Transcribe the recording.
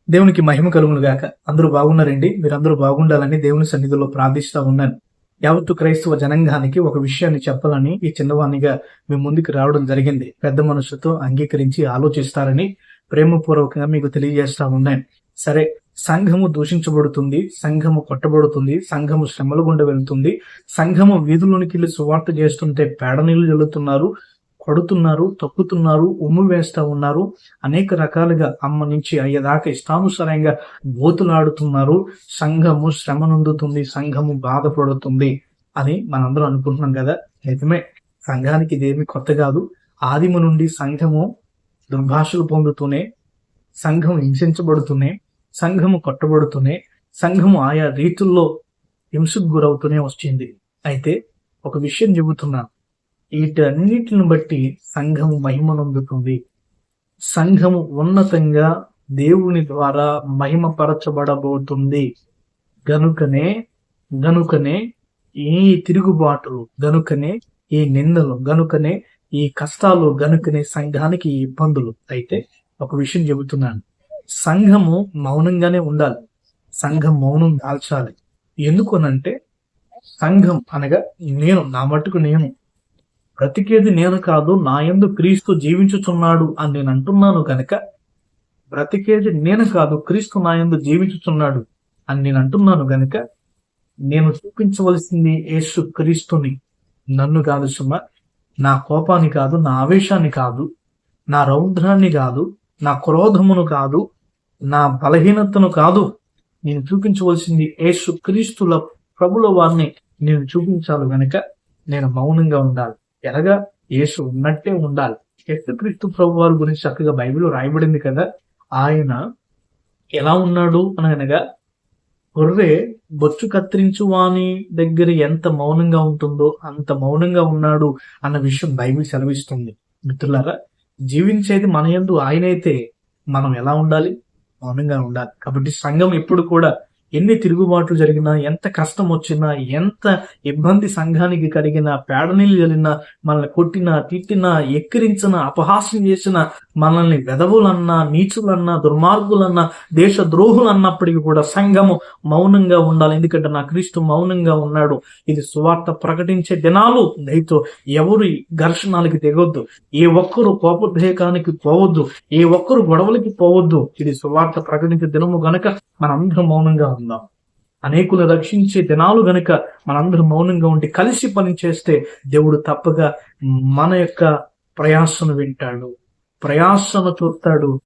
దేవునికి మహిమ కలుగును గాక. అందరూ బాగున్నారండి. మీరందరూ బాగుండాలని దేవుని సన్నిధిలో ప్రార్థిస్తా ఉన్నాను. యావత్తు క్రైస్తవ జనాంగానికి ఒక విషయాన్ని చెప్పాలని ఈ చిన్నవాణిగా మీ ముందుకు రావడం జరిగింది. పెద్ద మనసుతో అంగీకరించి ఆలోచిస్తారని ప్రేమపూర్వకంగా మీకు తెలియజేస్తా ఉన్నాను. సరే, సంఘము దూషించబడుతుంది, సంఘము కొట్టబడుతుంది, సంఘము శ్రమల గుండా వెళ్తుంది, సంఘము వీధుల్లోనికి వెళ్ళి సువార్త చేస్తుంటే పేడ నీళ్లు జల్లుతున్నారు, కొడుతున్నారు, తొక్కుతున్నారు, ఉమ్ము వేస్తా ఉన్నారు, అనేక రకాలుగా అమ్మ నుంచి అయ్యేదాకా ఇష్టానుసారంగా బోతులాడుతున్నారు, సంఘము శ్రమ నొందుతుంది, సంఘము బాధపడుతుంది అని మనందరం అనుకుంటున్నాం కదా. నిజమే, సంఘానికి ఇదేమి కొత్త కాదు. ఆదిమ నుండి సంఘము దుర్భాషలు పొందుతూనే, సంఘం హింసించబడుతూనే, సంఘము కొట్టబడుతూనే, సంఘము ఆయా రీతుల్లో హింసకు గురవుతూనే వచ్చింది. అయితే ఒక విషయం చెబుతున్నాను, వీటన్నిటిని బట్టి సంఘము మహిమనొందుతుంది. సంఘము ఉన్నతంగా దేవుని ద్వారా మహిమపరచబడబోతుంది. గనుకనే ఈ తిరుగుబాటులు, గనుకనే ఈ నిందలు, గనుకనే ఈ కష్టాలు, గనుకనే సంఘానికి ఈ ఇబ్బందులు. అయితే ఒక విషయం చెబుతున్నాను, సంఘము మౌనంగానే ఉండాలి. సంఘం మౌనం దాల్చాలి. ఎందుకనంటే సంఘం అనగా నా మట్టుకు నేను బ్రతికేది నేను కాదు, నా యందు క్రీస్తు జీవించుచున్నాడు అని నేను అంటున్నాను కనుక, బ్రతికేది నేను కాదు, క్రీస్తు నా యందు జీవించుచున్నాడు అని నేను అంటున్నాను కనుక, నేను చూపించవలసింది యేసు క్రీస్తుని, నన్ను కాదు సుమ. నా కోపాన్ని కాదు, నా ఆవేశాన్ని కాదు, నా రౌద్రాన్ని కాదు, నా క్రోధమును కాదు, నా బలహీనతను కాదు. నేను చూపించవలసింది యేసు క్రీస్తుల ప్రభుల వారిని నేను చూపించాలి గనక నేను మౌనంగా ఉండాలి. ఎలాగా? యేసు ఉన్నట్టే ఉండాలి. యేసుక్రీస్తు ప్రభు వారి గురించి చక్కగా బైబిల్లో రాయబడింది కదా. ఆయన ఎలా ఉన్నాడు అనగా, గొర్రె బొచ్చు కత్తిరించు వాని దగ్గర ఎంత మౌనంగా ఉంటుందో అంత మౌనంగా ఉన్నాడు అన్న విషయం బైబిల్ సెలవిస్తుంది. మిత్రులారా, జీవించేది మన యందు ఆయనైతే మనం ఎలా ఉండాలి? మౌనంగా ఉండాలి. కాబట్టి సంఘం ఎప్పుడు కూడా ఎన్ని తిరుగుబాట్లు జరిగినా, ఎంత కష్టం వచ్చినా, ఎంత ఇబ్బంది సంఘానికి కలిగినా, పేడ నీళ్ళు జరిగినా, మనల్ని కొట్టినా, తిట్టినా, ఎక్కిరించినా, అపహాస్యం చేసినా, మనల్ని వెధవులన్నా, నీచులన్నా, దుర్మార్గులన్నా, దేశ ద్రోహులు అన్నప్పటికీ కూడా సంఘము మౌనంగా ఉండాలి. ఎందుకంటే నా క్రీస్తు మౌనంగా ఉన్నాడు. ఇది సువార్త ప్రకటించే దినాలు. దయతో ఎవరు ఘర్షణాలకి తెగొద్దు, ఏ ఒక్కరు కోపోద్రేకానికి పోవద్దు, ఏ ఒక్కరు గొడవలకి పోవద్దు. ఇది సువార్త ప్రకటించే దినము గనక మనందరం మౌనంగా ఉందాం. అనేకులు రక్షించే దినాలు గనక మనందరం మౌనంగా ఉండి కలిసి పని చేస్తే దేవుడు తప్పగా మన యొక్క ప్రయాసను వింటాడు, ప్రయాసను చూస్తాడు,